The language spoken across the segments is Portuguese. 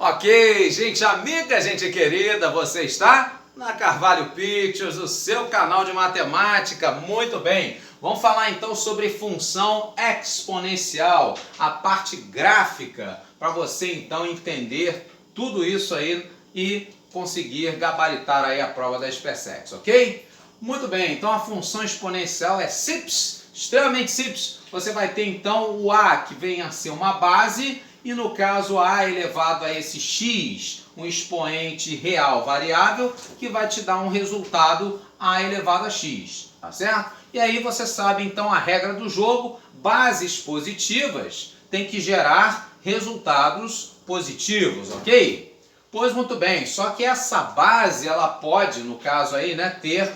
Ok, gente amiga, gente querida, você está na Carvalho Pictures, o seu canal de matemática. Muito bem, vamos falar então sobre função exponencial, a parte gráfica, para você então entender tudo isso aí e conseguir gabaritar aí a prova da SpaceX, ok? Muito bem, então a função exponencial é simples, extremamente simples. Você vai ter então o a que vem a ser uma base e no caso a elevado a esse x, um expoente real variável que vai te dar um resultado a elevado a x, tá certo? E aí você sabe então a regra do jogo, bases positivas tem que gerar resultados positivos, ok? Pois muito bem, só que essa base ela pode, no caso aí, né, ter,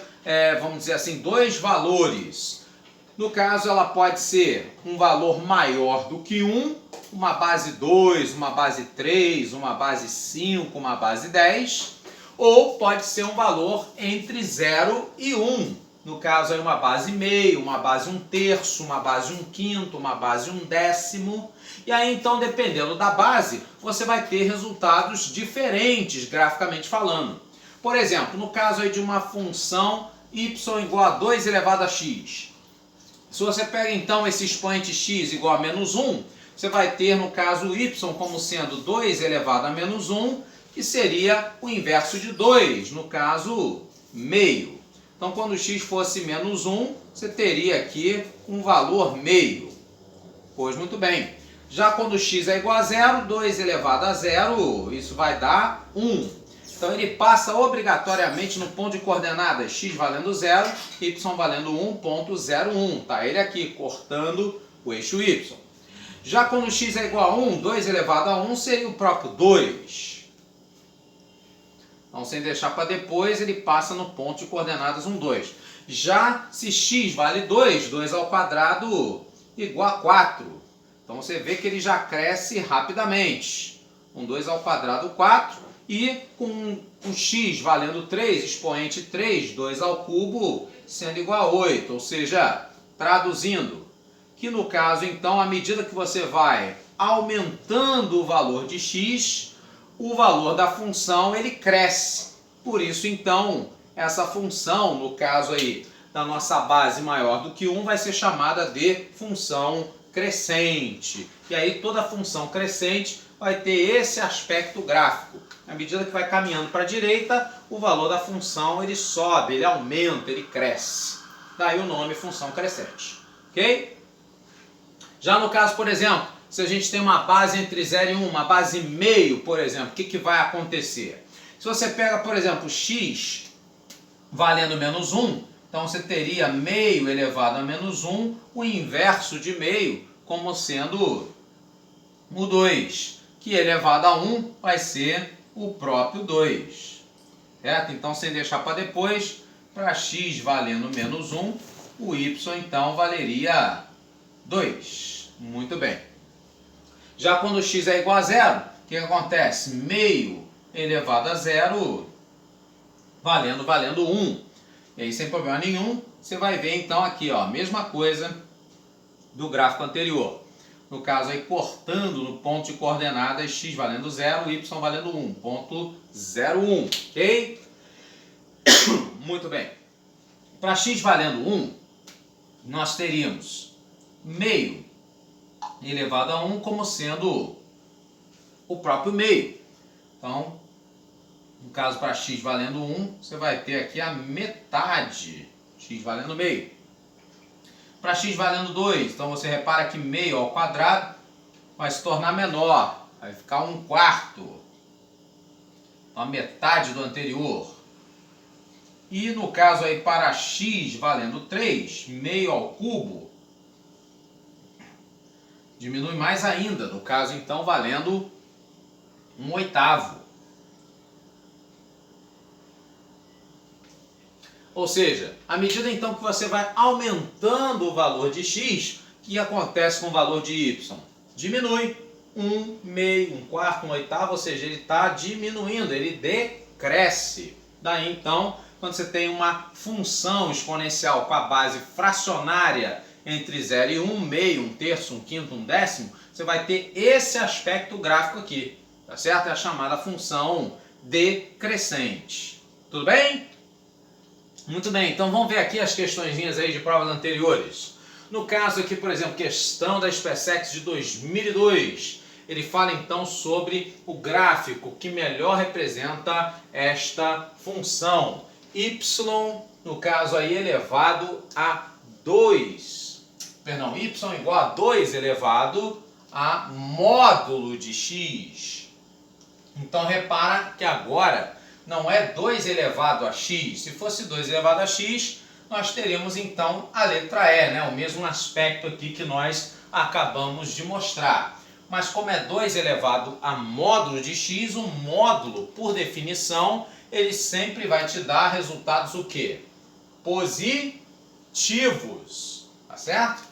vamos dizer assim, dois valores. No caso, ela pode ser um valor maior do que 1, uma base 2, uma base 3, uma base 5, uma base 10, ou pode ser um valor entre 0 e 1. No caso, aí uma base meio, uma base 1/3, uma base 1/5, uma base 1/10. E aí, então, dependendo da base, você vai ter resultados diferentes, graficamente falando. Por exemplo, no caso aí de uma função y igual a 2 elevado a x. Se você pega então esse expoente x igual a menos 1, você vai ter no caso y como sendo 2 elevado a menos 1, que seria o inverso de 2, no caso meio. Então quando x fosse menos 1, você teria aqui um valor meio. Pois muito bem. Já quando x é igual a 0, 2 elevado a 0, isso vai dar 1. Então ele passa obrigatoriamente no ponto de coordenadas x valendo 0, y valendo 1,01. Tá ele aqui cortando o eixo y. Já quando x é igual a 1, 2 elevado a 1 seria o próprio 2. Então sem deixar para depois, ele passa no ponto de coordenadas 1, 2. Já se x vale 2, 2 ao quadrado igual a 4. Então você vê que ele já cresce rapidamente. 2 ao quadrado 4. E com o x valendo 3, expoente 3, 2 ao cubo sendo igual a 8. Ou seja, traduzindo, que no caso então, à medida que você vai aumentando o valor de x, o valor da função ele cresce. Por isso então, essa função, no caso aí da nossa base maior do que 1, vai ser chamada de função crescente. E aí toda função crescente vai ter esse aspecto gráfico. À medida que vai caminhando para a direita, o valor da função ele sobe, ele aumenta, ele cresce. Daí o nome função crescente. Ok? Já no caso, por exemplo, se a gente tem uma base entre 0 e 1, uma base meio, por exemplo, o que vai acontecer? Se você pega, por exemplo, x valendo menos 1, então você teria meio elevado a menos 1, o inverso de meio como sendo o 2, que elevado a 1 vai ser o próprio 2. Certo? Então, sem deixar para depois, para x valendo menos 1, o y então valeria 2. Muito bem. Já quando x é igual a 0, o que acontece? Meio elevado a 0 valendo 1. E aí, sem problema nenhum, você vai ver então aqui, ó, a mesma coisa do gráfico anterior. No caso aí, cortando no ponto de coordenadas x valendo 0, y valendo 1,01. Ok? Muito bem. Para x valendo 1, nós teríamos meio elevado a 1 como sendo o próprio meio. Então, no caso para x valendo 1, você vai ter aqui a metade, x valendo meio. Para x valendo 2, então você repara que meio ao quadrado vai se tornar menor, vai ficar 1/4, então a metade do anterior. E no caso aí para x valendo 3, meio ao cubo, diminui mais ainda, no caso então valendo 1/8. Ou seja, à medida então que você vai aumentando o valor de x, o que acontece com o valor de y? Diminui. 1, meio, 1/4, 1/8, ou seja, ele está diminuindo, ele decresce. Daí então, quando você tem uma função exponencial com a base fracionária entre 0 e 1, meio, 1/3, 1/5, 1/10, você vai ter esse aspecto gráfico aqui. tá certo? É a chamada função decrescente. Tudo bem? Muito bem, então vamos ver aqui as questõezinhas aí de provas anteriores. No caso aqui, por exemplo, questão da SpaceX de 2002, ele fala então sobre o gráfico que melhor representa esta função. Y, no caso aí, elevado a 2. Perdão, y igual a 2 elevado a módulo de x. Então repara que agora não é 2 elevado a x. Se fosse 2 elevado a x, nós teríamos então a letra E, né? O mesmo aspecto aqui que nós acabamos de mostrar. Mas como é 2 elevado a módulo de x, o módulo, por definição, ele sempre vai te dar resultados o quê? Positivos, tá certo?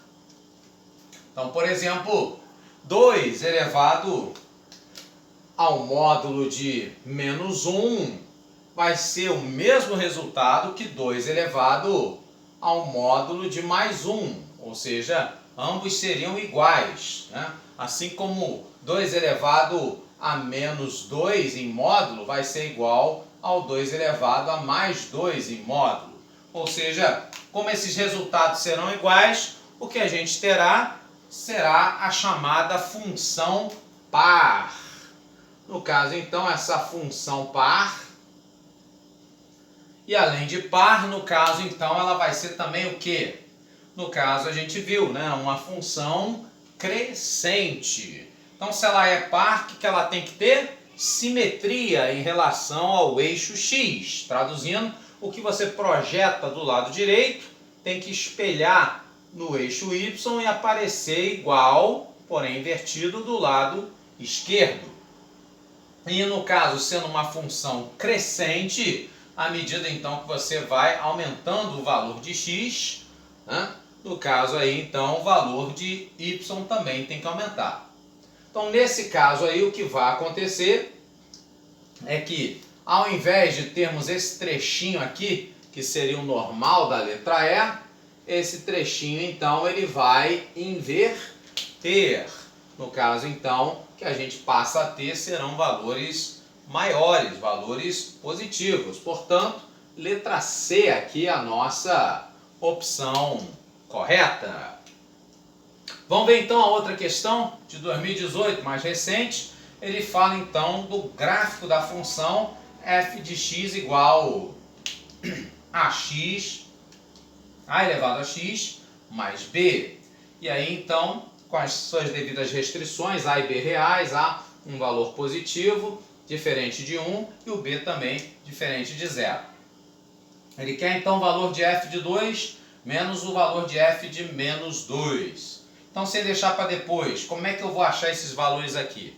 Então, por exemplo, 2 elevado ao módulo de menos 1 vai ser o mesmo resultado que 2 elevado ao módulo de mais 1, ou seja, ambos seriam iguais, né? Assim como 2 elevado a menos 2 em módulo vai ser igual ao 2 elevado a mais 2 em módulo. Ou seja, como esses resultados serão iguais, o que a gente terá será a chamada função par. No caso, então, essa função par, e além de par, no caso, então, ela vai ser também o quê? No caso, a gente viu, né? Uma função crescente. Então, se ela é par, o que ela tem que ter? Simetria em relação ao eixo x. Traduzindo, o que você projeta do lado direito tem que espelhar no eixo y e aparecer igual, porém invertido, do lado esquerdo. E no caso, sendo uma função crescente, à medida então que você vai aumentando o valor de x, né? No caso aí, então, o valor de y também tem que aumentar. Então, nesse caso aí, o que vai acontecer é que, ao invés de termos esse trechinho aqui, que seria o normal da letra E, esse trechinho, então, ele vai inverter. No caso, então, que a gente passa a ter serão valores maiores, valores positivos. Portanto, letra C aqui é a nossa opção correta. Vamos ver então a outra questão de 2018, mais recente. Ele fala então do gráfico da função f de x igual a x, a elevado a x, mais b. E aí então, com as suas devidas restrições, a e b reais, a um valor positivo, diferente de 1, e o b também diferente de 0. Ele quer então o valor de f de 2 menos o valor de f de menos 2. Então, sem deixar para depois, como é que eu vou achar esses valores aqui?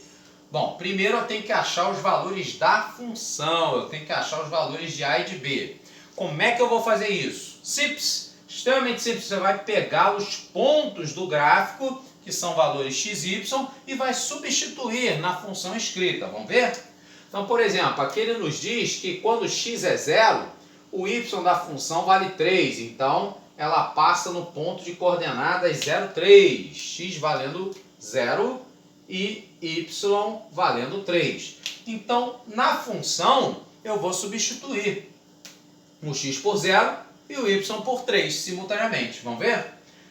Bom, primeiro eu tenho que achar os valores da função, eu tenho que achar os valores de a e de b. Como é que eu vou fazer isso? Simples, extremamente simples. Você vai pegar os pontos do gráfico, que são valores x, y, e vai substituir na função escrita. Vamos ver? Então, por exemplo, aqui ele nos diz que quando x é 0, o y da função vale 3. Então, ela passa no ponto de coordenadas 0, 3. X valendo 0 e y valendo 3. Então, na função, eu vou substituir o x por 0 e o y por 3 simultaneamente. Vamos ver?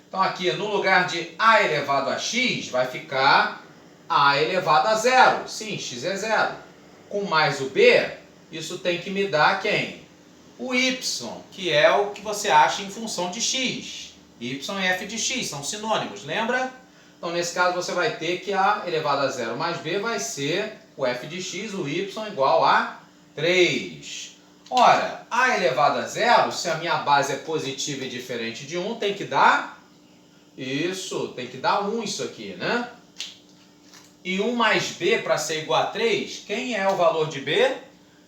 Então, aqui no lugar de a elevado a x, vai ficar a elevado a 0. Sim, x é 0. Com mais o b, isso tem que me dar quem? O y, que é o que você acha em função de x. Y e f de x são sinônimos, lembra? Então, nesse caso, você vai ter que a elevado a 0 mais b vai ser o f de x, o y igual a 3. Ora, a elevado a 0, se a minha base é positiva e diferente de 1, tem que dar... Isso, tem que dar 1 isso aqui, né? E 1 mais b para ser igual a 3, quem é o valor de b?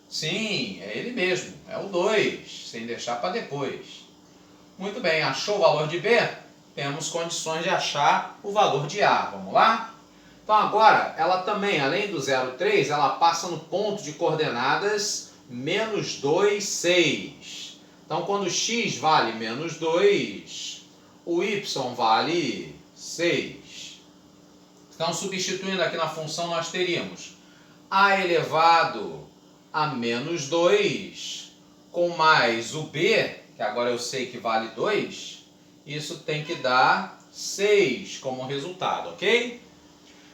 Sim, é ele mesmo, é o 2, sem deixar para depois. Muito bem, achou o valor de b? Temos condições de achar o valor de a. Vamos lá? Então agora, ela também, além do 0, 3, ela passa no ponto de coordenadas menos 2, 6. Então quando x vale menos 2, o y vale 6. Então substituindo aqui na função nós teríamos a elevado a menos 2 com mais o b, que agora eu sei que vale 2, isso tem que dar 6 como resultado, ok?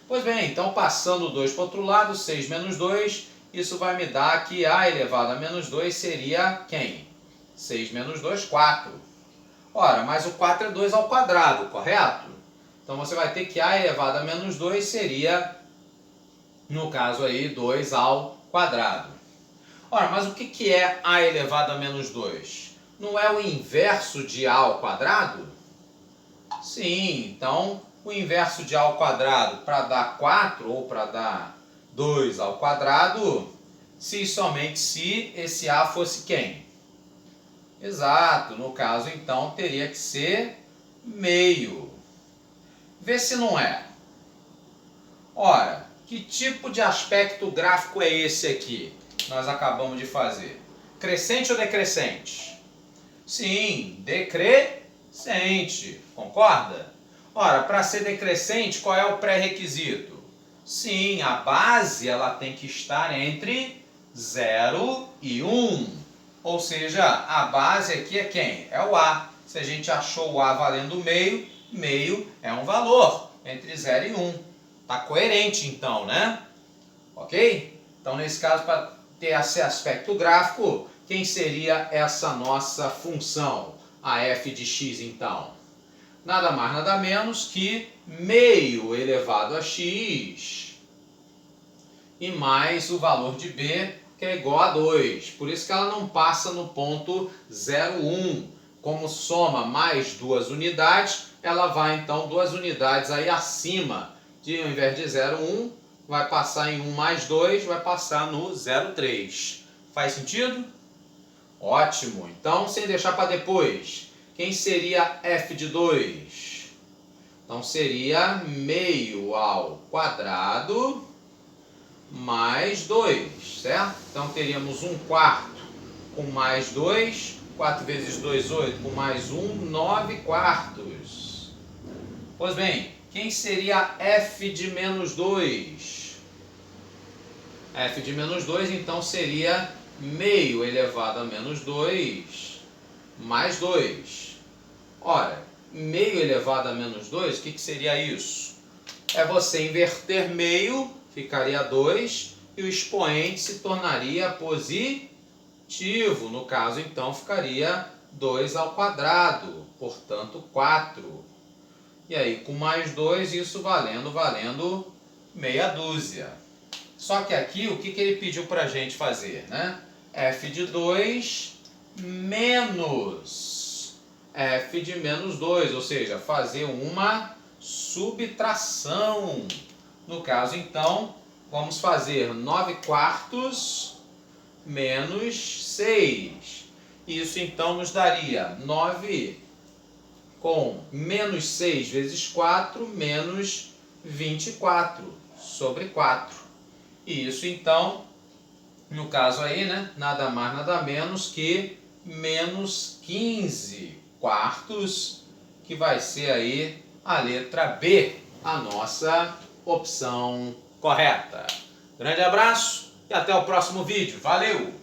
Pois bem, então passando o 2 para o outro lado, 6 menos 2, isso vai me dar que a elevado a menos 2 seria quem? 6 menos 2, 4. Ora, mas o 4 é 2 ao quadrado, correto? Então você vai ter que a elevado a menos 2 seria, no caso aí, 2 ao quadrado. Ora, mas o que é a elevado a menos 2? Não é o inverso de a ao quadrado? Sim, então o inverso de a ao quadrado para dar 4 ou para dar 2 ao quadrado, se somente se esse a fosse quem? Exato, no caso então teria que ser meio. Vê se não é. Ora, que tipo de aspecto gráfico é esse aqui que nós acabamos de fazer? Crescente ou decrescente? Sim, decrescente, concorda? Ora, para ser decrescente, qual é o pré-requisito? Sim, a base ela tem que estar entre 0 e 1. Ou seja, a base aqui é quem? É o A. Se a gente achou o A valendo meio, meio é um valor entre 0 e 1. Está coerente então, né? Ok? Então, nesse caso, para ter esse aspecto gráfico, quem seria essa nossa função? A f de x, então? Nada mais, nada menos que meio elevado a x e mais o valor de b, que é igual a 2. Por isso que ela não passa no ponto 0,1. Como soma mais duas unidades, ela vai então 2 unidades aí acima. Ao invés de 0,1, vai passar em 1 mais 2, vai passar no 0,3. Faz sentido? Ótimo. Então, sem deixar para depois, quem seria f de 2? Então, seria meio ao quadrado mais 2, certo? Então, teríamos 1 quarto com mais 2. 4 vezes 2, 8. Com mais 1, 9 quartos. Pois bem, quem seria f de menos 2? F de menos 2, então, seria meio elevado a menos 2 mais 2. Ora, meio elevado a menos 2, o que seria isso? É você inverter meio, ficaria 2, e o expoente se tornaria positivo. No caso, então, ficaria 2 ao quadrado, portanto, 4. E aí, com mais 2, isso valendo meia dúzia. Só que aqui, o que ele pediu para a gente fazer, né? F de 2 menos f de menos 2, ou seja, fazer uma subtração. No caso, então, vamos fazer 9 quartos menos 6. Isso, então, nos daria 9 com menos 6 vezes 4, menos 24 sobre 4. E isso, então, no caso aí, né, nada mais, nada menos que menos 15 quartos, que vai ser aí a letra B, a nossa opção correta. Grande abraço e até o próximo vídeo. Valeu!